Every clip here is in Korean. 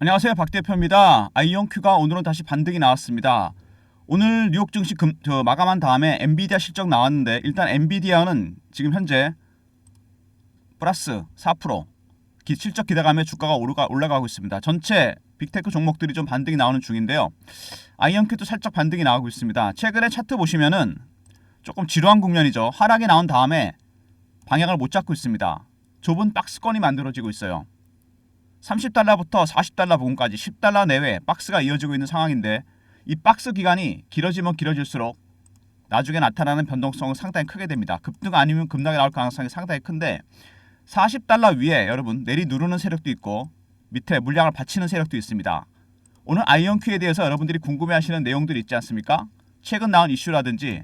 안녕하세요, 박 대표입니다. 아이온큐가 오늘은 다시 반등이 나왔습니다. 오늘 뉴욕 증시 마감한 다음에 엔비디아 실적 나왔는데 일단 엔비디아는 지금 현재 플러스 4% 실적 기대감에 주가가 올라가고 있습니다. 전체 빅테크 종목들이 좀 반등이 나오는 중인데요. 아이온큐도 살짝 반등이 나오고 있습니다. 최근에 차트 보시면은 조금 지루한 국면이죠. 하락이 나온 다음에 방향을 못 잡고 있습니다. 좁은 박스권이 만들어지고 있어요. 30달러부터 40달러 부근까지 10달러 내외 박스가 이어지고 있는 상황인데 이 박스 기간이 길어지면 길어질수록 나중에 나타나는 변동성은 상당히 크게 됩니다. 급등 아니면 급락이 나올 가능성이 상당히 큰데 40달러 위에 여러분 내리누르는 세력도 있고 밑에 물량을 받치는 세력도 있습니다. 오늘 아이온큐에 대해서 여러분들이 궁금해하시는 내용들이 있지 않습니까? 최근 나온 이슈라든지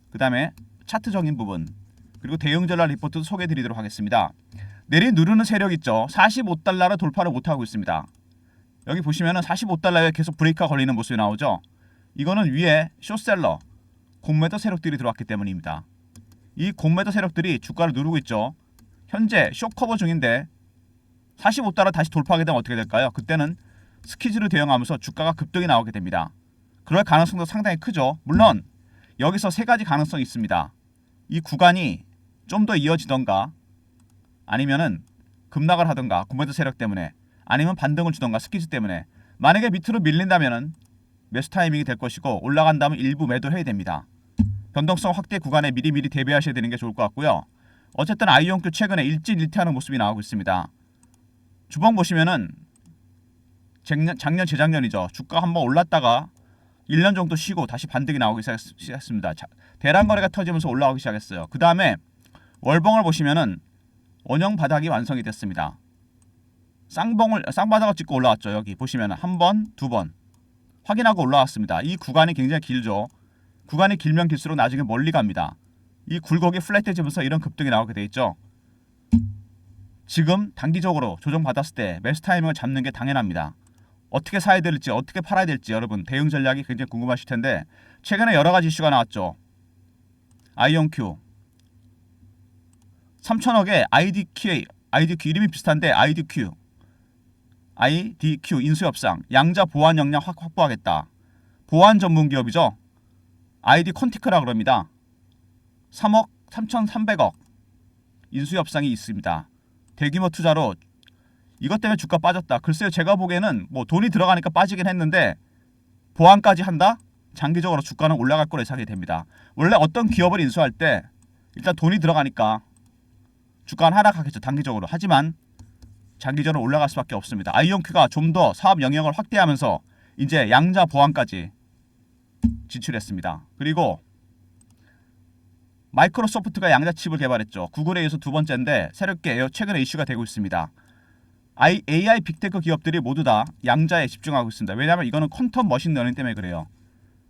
그 다음에 차트적인 부분 그리고 대응 전략 리포트도 소개해드리도록 하겠습니다. 내리누르는 세력 있죠. 45달러를 돌파를 못하고 있습니다. 여기 보시면은 45달러에 계속 브레이크가 걸리는 모습이 나오죠. 이거는 위에 숏셀러, 공매도 세력들이 들어왔기 때문입니다. 이 공매도 세력들이 주가를 누르고 있죠. 현재 숏커버 중인데 45달러 다시 돌파하게 되면 어떻게 될까요? 그때는 스키즈를 대응하면서 주가가 급등이 나오게 됩니다. 그럴 가능성도 상당히 크죠. 물론 여기서 세 가지 가능성이 있습니다. 이 구간이 좀 더 이어지던가 아니면은 급락을 하던가 공매도 세력 때문에 아니면 반등을 주던가 스키즈 때문에 만약에 밑으로 밀린다면은 매수 타이밍이 될 것이고 올라간다면 일부 매도해야 됩니다. 변동성 확대 구간에 미리미리 대비하셔야 되는 게 좋을 것 같고요. 어쨌든 아이온큐 최근에 일진일퇴하는 모습이 나오고 있습니다. 주봉 보시면은 작년 재작년이죠. 주가 한번 올랐다가 1년 정도 쉬고 다시 반등이 나오기 시작했습니다. 대란 거래가 터지면서 올라오기 시작했어요. 그 다음에 월봉을 보시면은 원형 바닥이 완성이 됐습니다. 쌍바닥을 찍고 올라왔죠. 여기 보시면 한 번, 두 번 확인하고 올라왔습니다. 이 구간이 굉장히 길죠. 구간이 길면 길수록 나중에 멀리 갑니다. 이 굴곡이 플랫해지면서 이런 급등이 나오게 돼 있죠. 지금 단기적으로 조정받았을 때 매수 타이밍을 잡는 게 당연합니다. 어떻게 사야 될지 어떻게 팔아야 될지 여러분 대응 전략이 굉장히 궁금하실 텐데 최근에 여러 가지 이슈가 나왔죠. 아이온큐 3천억에 IDQ 이름이 비슷한데 IDQ 인수 협상 양자 보안 역량 확보하겠다. 보안 전문 기업이죠. ID 콘티크라 그럽니다. 3억 3,300억 인수 협상이 있습니다. 대규모 투자로 이것 때문에 주가 빠졌다. 글쎄요, 제가 보기에는 뭐 돈이 들어가니까 빠지긴 했는데 보안까지 한다? 장기적으로 주가는 올라갈 거로 예상이 됩니다. 원래 어떤 기업을 인수할 때 일단 돈이 들어가니까 주가는 하락하겠죠. 단기적으로. 하지만 장기적으로 올라갈 수밖에 없습니다. 아이온큐가 좀 더 사업 영역을 확대하면서 이제 양자 보안까지 진출했습니다. 그리고 마이크로소프트가 양자 칩을 개발했죠. 구글에 이어서 두 번째인데 새롭게 최근에 이슈가 되고 있습니다. AI 빅테크 기업들이 모두 다 양자에 집중하고 있습니다. 왜냐하면 이거는 퀀텀 머신러닝 때문에 그래요.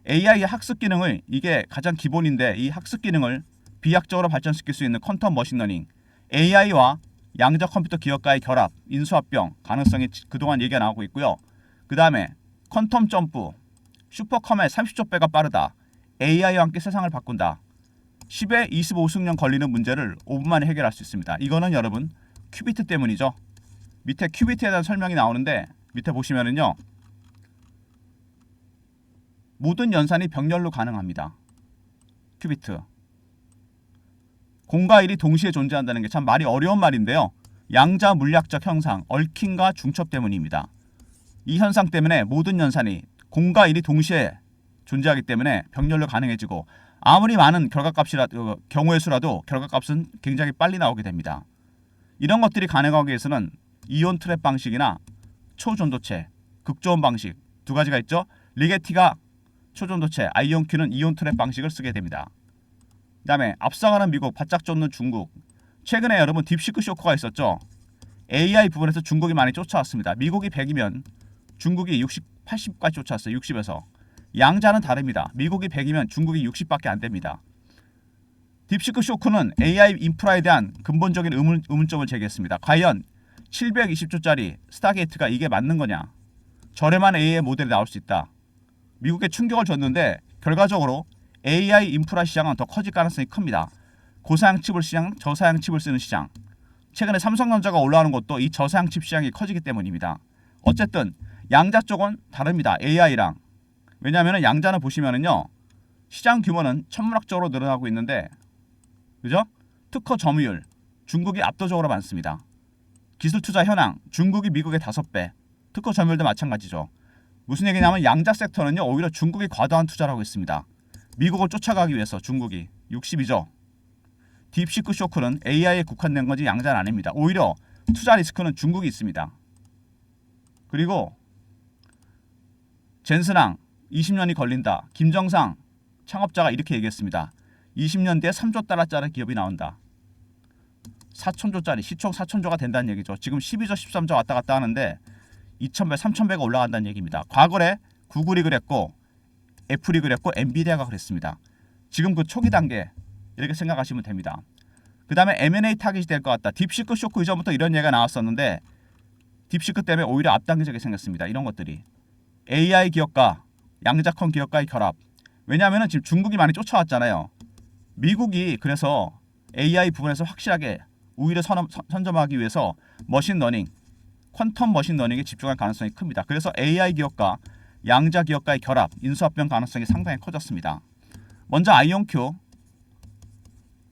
AI의 학습 기능을 이게 가장 기본인데 이 학습 기능을 비약적으로 발전시킬 수 있는 퀀텀 머신러닝 AI와 양자 컴퓨터 기업과의 결합, 인수합병 가능성이 그동안 얘기가 나오고 있고요. 그 다음에 퀀텀 점프, 슈퍼컴의 30조 배가 빠르다. AI와 함께 세상을 바꾼다. 10에 25승령 걸리는 문제를 5분 만에 해결할 수 있습니다. 이거는 여러분 큐비트 때문이죠. 밑에 큐비트에 대한 설명이 나오는데 밑에 보시면은요. 모든 연산이 병렬로 가능합니다. 큐비트. 공과 일이 동시에 존재한다는 게 참 말이 어려운 말인데요. 양자 물리학적 현상, 얽힘과 중첩 때문입니다. 이 현상 때문에 모든 연산이 공과 일이 동시에 존재하기 때문에 병렬로 가능해지고 아무리 많은 경우의 수라도 결과값은 굉장히 빨리 나오게 됩니다. 이런 것들이 가능하기 위해서는 이온 트랩 방식이나 초전도체, 극저온 방식 두 가지가 있죠. 리게티가 초전도체, 아이온큐는 이온 트랩 방식을 쓰게 됩니다. 그 다음에 앞서가는 미국, 바짝 쫓는 중국. 최근에 여러분 딥시크 쇼크가 있었죠. AI 부분에서 중국이 많이 쫓아왔습니다. 미국이 100이면 중국이 60, 80까지 쫓아왔어요. 60에서. 양자는 다릅니다. 미국이 100이면 중국이 60밖에 안 됩니다. 딥시크 쇼크는 AI 인프라에 대한 근본적인 의문점을 제기했습니다. 과연 720조짜리 스타게이트가 이게 맞는 거냐? 저렴한 AI 모델이 나올 수 있다. 미국에 충격을 줬는데 결과적으로 AI 인프라 시장은 더 커질 가능성이 큽니다. 고사양 칩을 시장, 저사양 칩을 쓰는 시장. 최근에 삼성전자가 올라오는 것도 이 저사양 칩 시장이 커지기 때문입니다. 어쨌든 양자 쪽은 다릅니다. AI랑. 왜냐하면 양자는 보시면은요. 시장 규모는 천문학적으로 늘어나고 있는데 그죠? 특허 점유율 중국이 압도적으로 많습니다. 기술 투자 현황 중국이 미국의 5배. 특허 점유율도 마찬가지죠. 무슨 얘기냐면 양자 섹터는요. 오히려 중국이 과도한 투자를 하고 있습니다. 미국을 쫓아가기 위해서 중국이 60이죠. 딥시크 쇼크는 AI에 국한된 거지 양자는 아닙니다. 오히려 투자 리스크는 중국이 있습니다. 그리고 젠슨항 20년이 걸린다. 김정상 창업자가 이렇게 얘기했습니다. 20년 뒤에 3조 달러짜리 기업이 나온다. 4천조짜리 시총 4천조가 된다는 얘기죠. 지금 12조 13조 왔다 갔다 하는데 2,000배 3,000배가 올라간다는 얘기입니다. 과거에 구글이 그랬고 애플이 그랬고 엔비디아가 그랬습니다. 지금 그 초기 단계 이렇게 생각하시면 됩니다. 그 다음에 M&A 타깃이 될 것 같다. 딥시크 쇼크 이전부터 이런 얘기가 나왔었는데 딥시크 때문에 오히려 앞당겨지게 생겼습니다. 이런 것들이 AI 기업과 양자컴 기업과의 결합. 왜냐하면 지금 중국이 많이 쫓아왔잖아요. 미국이 그래서 AI 부분에서 확실하게 우위를 선점하기 위해서 머신러닝, 퀀텀 머신러닝에 집중할 가능성이 큽니다. 그래서 AI 기업과 양자 기업과의 결합, 인수합병 가능성이 상당히 커졌습니다. 먼저 아이온큐,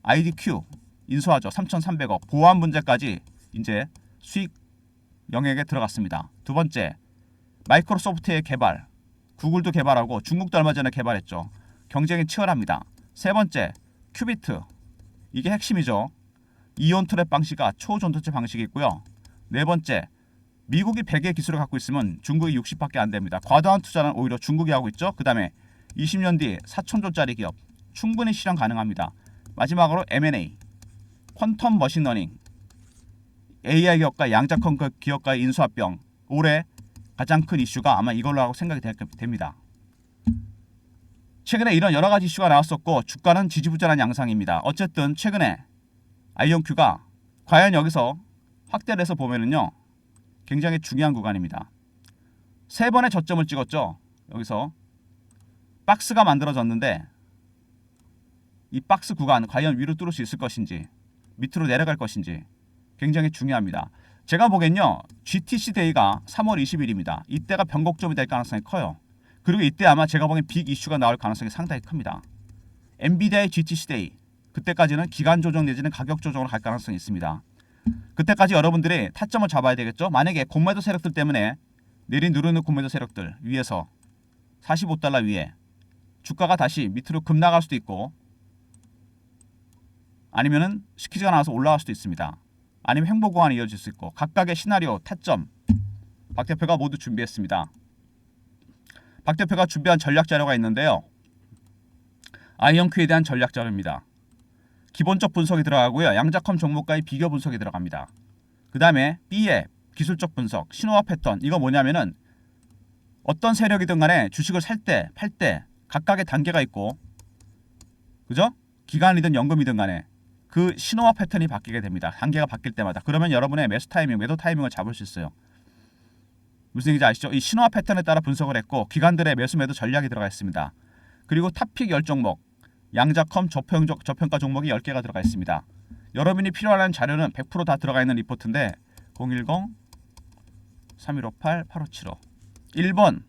IDQ 인수하죠. 3,300억. 보안 문제까지 이제 수익 영역에 들어갔습니다. 두 번째, 마이크로소프트의 개발, 구글도 개발하고 중국도 얼마 전에 개발했죠. 경쟁이 치열합니다. 세 번째, 큐비트. 이게 핵심이죠. 이온 트랩 방식과 초전도체 방식이 있고요. 네 번째, 미국이 100의 기술을 갖고 있으면 중국이 60밖에 안 됩니다. 과도한 투자는 오히려 중국이 하고 있죠. 그 다음에 20년 뒤 4천조짜리 기업 충분히 실현 가능합니다. 마지막으로 M&A, 퀀텀 머신러닝, AI 기업과 양자컴 기업과의 인수합병. 올해 가장 큰 이슈가 아마 이걸로 하고 생각이 됩니다. 최근에 이런 여러 가지 이슈가 나왔었고 주가는 지지부진한 양상입니다. 어쨌든 최근에 아이온큐가 과연 여기서 확대를 해서 보면은요. 굉장히 중요한 구간입니다. 3번의 저점을 찍었죠. 여기서 박스가 만들어졌는데 이 박스 구간 과연 위로 뚫을 수 있을 것인지 밑으로 내려갈 것인지 굉장히 중요합니다. 제가 보기엔요. GTC 데이가 3월 20일입니다. 이때가 변곡점이 될 가능성이 커요. 그리고 이때 아마 제가 보기엔 빅 이슈가 나올 가능성이 상당히 큽니다. 엔비디아의 GTC 데이 그때까지는 기간 조정 내지는 가격 조정으로 갈 가능성이 있습니다. 그때까지 여러분들이 타점을 잡아야 되겠죠. 만약에 공매도 세력들 때문에 내리누르는 공매도 세력들 위에서 45달러 위에 주가가 다시 밑으로 급락할 수도 있고 아니면은 시키지가 않아서 올라갈 수도 있습니다. 아니면 횡보 구간이 이어질 수 있고 각각의 시나리오 타점 박 대표가 모두 준비했습니다. 박 대표가 준비한 전략 자료가 있는데요. 아이온큐에 대한 전략 자료입니다. 기본적 분석이 들어가고요. 양자컴 종목과의 비교 분석이 들어갑니다. 그 다음에 B의 기술적 분석, 신호와 패턴. 이거 뭐냐면은 어떤 세력이든 간에 주식을 살 때, 팔 때 각각의 단계가 있고 그죠? 기관이든 연금이든 간에 그 신호와 패턴이 바뀌게 됩니다. 단계가 바뀔 때마다. 그러면 여러분의 매수 타이밍, 매도 타이밍을 잡을 수 있어요. 무슨 얘기인지 아시죠? 이 신호와 패턴에 따라 분석을 했고 기관들의 매수 매도 전략이 들어가 있습니다. 그리고 탑픽 10종목, 양자컴 저평가 종목이 10개가 들어가 있습니다. 여러분이 필요한 자료는 100% 다 들어가 있는 리포트인데 010-3158-8575 1번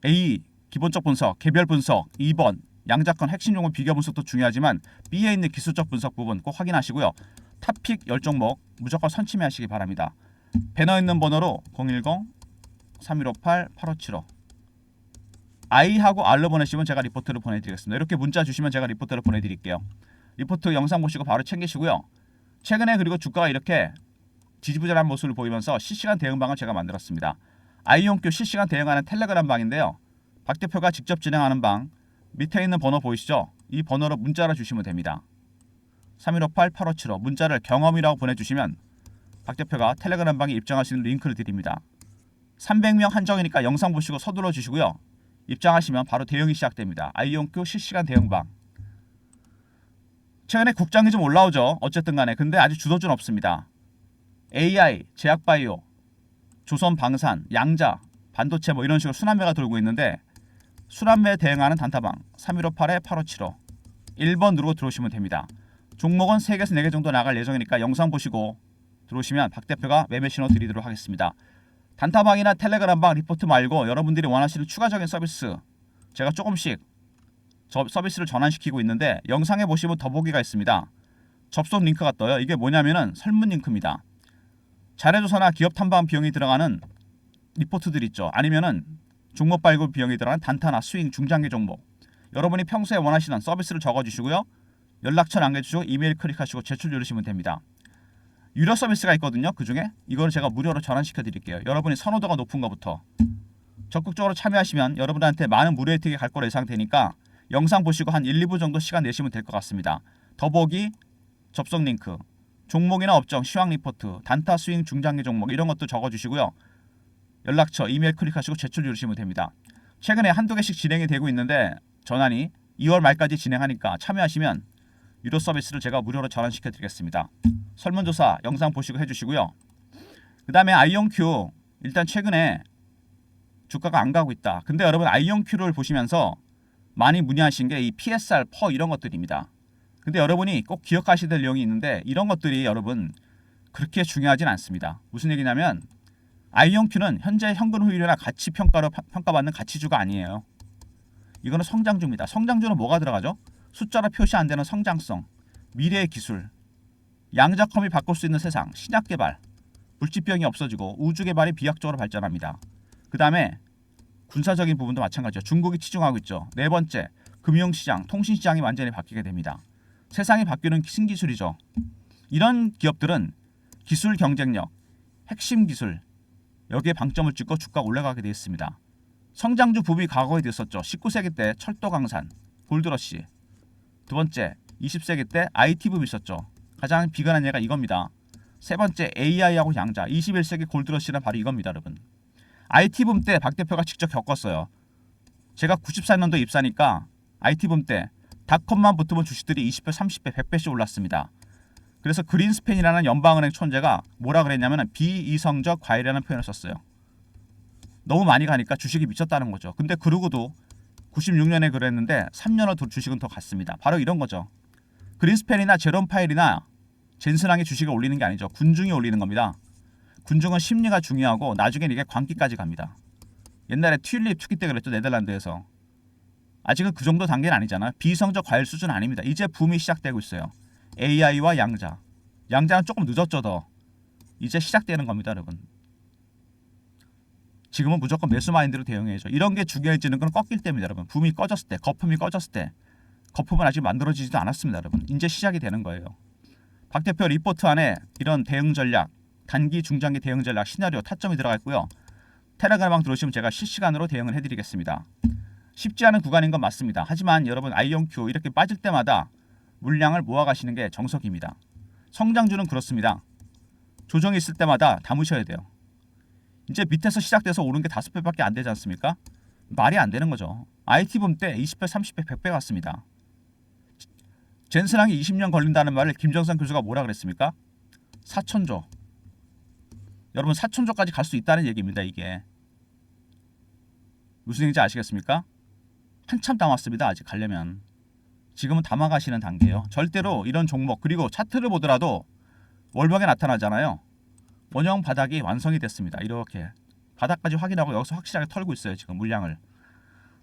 A 기본적 분석, 개별 분석 2번 양자컴 핵심 종목 비교 분석도 중요하지만 B에 있는 기술적 분석 부분 꼭 확인하시고요. 탑픽 10종목 무조건 선침해하시기 바랍니다. 배너 있는 번호로 010-3158-8575 I하고 R로 보내시면 제가 리포트를 보내드리겠습니다. 이렇게 문자 주시면 제가 리포트를 보내드릴게요. 리포트 영상 보시고 바로 챙기시고요. 최근에 그리고 주가가 이렇게 지지부진한 모습을 보이면서 실시간 대응방을 제가 만들었습니다. 아이온큐 실시간 대응하는 텔레그램 방인데요. 박 대표가 직접 진행하는 방 밑에 있는 번호 보이시죠? 이 번호로 문자를 주시면 됩니다. 3158-8575 문자를 경험이라고 보내주시면 박 대표가 텔레그램 방에 입장할 수 있는 링크를 드립니다. 300명 한정이니까 영상 보시고 서둘러 주시고요. 입장하시면 바로 대응이 시작됩니다. 아이온큐 실시간 대응방. 최근에 국장이 좀 올라오죠. 어쨌든 간에. 근데 아직 주도주는 없습니다. AI, 제약바이오, 조선방산, 양자, 반도체 뭐 이런 식으로 순환매가 돌고 있는데 순환매에 대응하는 단타방 3158-8575 1번 누르고 들어오시면 됩니다. 종목은 3개에서 4개 정도 나갈 예정이니까 영상 보시고 들어오시면 박 대표가 매매 신호 드리도록 하겠습니다. 단타방이나 텔레그램방 리포트 말고 여러분들이 원하시는 추가적인 서비스 제가 조금씩 서비스를 전환시키고 있는데 영상에 보시면 더보기가 있습니다. 접속 링크가 떠요. 이게 뭐냐면은 설문 링크입니다. 자료조사나 기업 탐방 비용이 들어가는 리포트들 있죠. 아니면은 종목 발굴 비용이 들어가는 단타나 스윙, 중장기 종목. 여러분이 평소에 원하시는 서비스를 적어주시고요. 연락처 남겨주시고 이메일 클릭하시고 제출 누르시면 됩니다. 유료 서비스가 있거든요. 그 중에 이거를 제가 무료로 전환시켜 드릴게요. 여러분이 선호도가 높은 것부터 적극적으로 참여하시면 여러분한테 많은 무료 혜택이 갈 거로 예상되니까 영상 보시고 한 1, 2분 정도 시간 내시면 될 것 같습니다. 더보기, 접속 링크, 종목이나 업종, 시황 리포트, 단타, 스윙, 중장기 종목 이런 것도 적어주시고요. 연락처, 이메일 클릭하시고 제출 누르시면 됩니다. 최근에 한두 개씩 진행이 되고 있는데 전환이 2월 말까지 진행하니까 참여하시면 유료 서비스를 제가 무료로 전환시켜 드리겠습니다. 설문조사 영상 보시고 해주시고요. 그 다음에 아이온큐 일단 최근에 주가가 안 가고 있다. 근데 여러분 아이온큐를 보시면서 많이 문의하신 게 이 PSR, 퍼 이런 것들입니다. 근데 여러분이 꼭 기억하셔야 될 내용이 있는데 이런 것들이 여러분 그렇게 중요하진 않습니다. 무슨 얘기냐면 아이온큐는 현재 현금 후율이나 가치 평가로 평가받는 가치주가 아니에요. 이거는 성장주입니다. 성장주는 뭐가 들어가죠? 숫자로 표시 안 되는 성장성, 미래의 기술, 양자컴이 바꿀 수 있는 세상, 신약 개발, 물질병이 없어지고 우주 개발이 비약적으로 발전합니다. 그 다음에 군사적인 부분도 마찬가지죠. 중국이 치중하고 있죠. 네 번째, 금융시장, 통신시장이 완전히 바뀌게 됩니다. 세상이 바뀌는 신기술이죠. 이런 기업들은 기술 경쟁력, 핵심 기술 여기에 방점을 찍고 주가가 올라가게 되어 있습니다. 성장주 붐이 과거에 있었죠. 19세기 때 철도 강산, 골드러시. 두 번째, 20세기 때 IT 붐이 있었죠. 가장 비관한 예가 이겁니다. 세 번째, AI하고 양자. 21세기 골드러시는 바로 이겁니다, 여러분. IT 붐 때 박 대표가 직접 겪었어요. 제가 94년도 입사니까 IT 붐 때 닷컴만 붙으면 주식들이 20배, 30배, 100배씩 올랐습니다. 그래서 그린스팬이라는 연방은행 촌재가 뭐라 그랬냐면 비이성적 과열이라는 표현을 썼어요. 너무 많이 가니까 주식이 미쳤다는 거죠. 근데 그러고도 96년에 그랬는데 3년 후 주식은 더 갔습니다. 바로 이런 거죠. 그린스팬이나 제롬 파일이나 젠슨왕이 주식을 올리는 게 아니죠. 군중이 올리는 겁니다. 군중은 심리가 중요하고 나중엔 이게 광기까지 갑니다. 옛날에 튤립 투기 때 그랬죠. 네덜란드에서. 아직은 그 정도 단계는 아니잖아요. 비이성적 과열 수준 아닙니다. 이제 붐이 시작되고 있어요. AI와 양자. 양자는 조금 늦었죠. 더. 이제 시작되는 겁니다. 여러분. 지금은 무조건 매수 마인드로 대응해야죠. 이런 게 중요해지는 건 꺾일 때입니다. 여러분. 붐이 꺼졌을 때, 거품이 꺼졌을 때. 거품은 아직 만들어지지도 않았습니다. 여러분. 이제 시작이 되는 거예요. 박 대표 리포트 안에 이런 대응 전략, 단기, 중장기 대응 전략, 시나리오, 타점이 들어가 있고요. 텔레그램방 들어오시면 제가 실시간으로 대응을 해드리겠습니다. 쉽지 않은 구간인 건 맞습니다. 하지만 여러분 아이온큐 이렇게 빠질 때마다 물량을 모아가시는 게 정석입니다. 성장주는 그렇습니다. 조정이 있을 때마다 담으셔야 돼요. 이제 밑에서 시작돼서 오른 게 5배밖에 안 되지 않습니까? 말이 안 되는 거죠. IT 붐 때 20배, 30배, 100배 갔습니다. 젠슨왕이 20년 걸린다는 말을 김정선 교수가 뭐라 그랬습니까? 4천조. 여러분 4천조까지 갈 수 있다는 얘기입니다. 이게. 무슨 얘기인지 아시겠습니까? 한참 남았습니다. 아직 가려면. 지금은 담아가시는 단계예요. 절대로 이런 종목 그리고 차트를 보더라도 월봉에 나타나잖아요. 원형 바닥이 완성이 됐습니다. 이렇게 바닥까지 확인하고 여기서 확실하게 털고 있어요. 지금 물량을.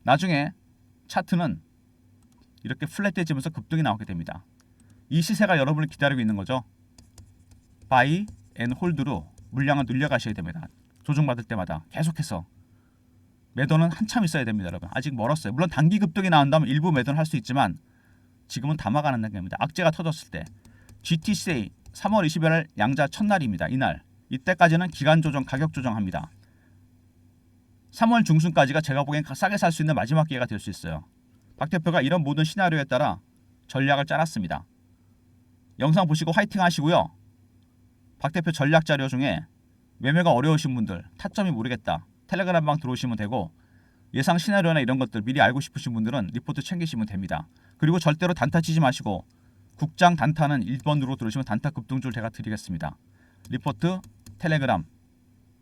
나중에 차트는 이렇게 플랫해지면서 급등이 나오게 됩니다. 이 시세가 여러분을 기다리고 있는 거죠. 바이 앤 홀드로 물량을 늘려가셔야 됩니다. 조정받을 때마다 계속해서. 매도는 한참 있어야 됩니다. 여러분. 아직 멀었어요. 물론 단기 급등이 나온다면 일부 매도는 할 수 있지만 지금은 담아가는 단계입니다. 악재가 터졌을 때. GTCA 3월 20일 양자 첫날입니다. 이날. 이때까지는 기간 조정, 가격 조정합니다. 3월 중순까지가 제가 보기엔 싸게 살 수 있는 마지막 기회가 될 수 있어요. 박 대표가 이런 모든 시나리오에 따라 전략을 짜놨습니다. 영상 보시고 화이팅 하시고요. 박 대표 전략 자료 중에 매매가 어려우신 분들, 타점이 모르겠다. 텔레그램방 들어오시면 되고 예상 시나리오나 이런 것들 미리 알고 싶으신 분들은 리포트 챙기시면 됩니다. 그리고 절대로 단타 치지 마시고 국장 단타는 1번으로 들으시면 단타 급등줄 제가 드리겠습니다. 리포트, 텔레그램,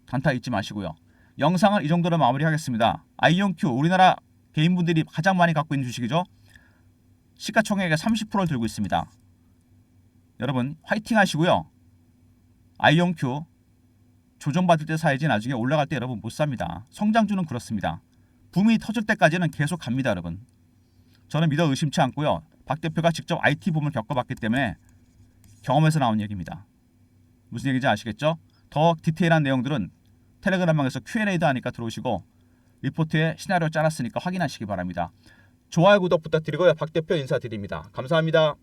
단타 잊지 마시고요. 영상을 이 정도로 마무리하겠습니다. 아이온큐 우리나라 개인분들이 가장 많이 갖고 있는 주식이죠. 시가총액의 30%를 들고 있습니다. 여러분 화이팅 하시고요. 아이온큐 조정받을 때 사야지 나중에 올라갈 때 여러분 못 삽니다. 성장주는 그렇습니다. 붐이 터질 때까지는 계속 갑니다, 여러분. 저는 믿어 의심치 않고요. 박 대표가 직접 IT 붐을 겪어봤기 때문에 경험에서 나온 얘기입니다. 무슨 얘기인지 아시겠죠? 더 디테일한 내용들은 텔레그램방에서 Q&A도 하니까 들어오시고 리포트에 시나리오 짜놨으니까 확인하시기 바랍니다. 좋아요, 구독 부탁드리고요. 박 대표 인사드립니다. 감사합니다.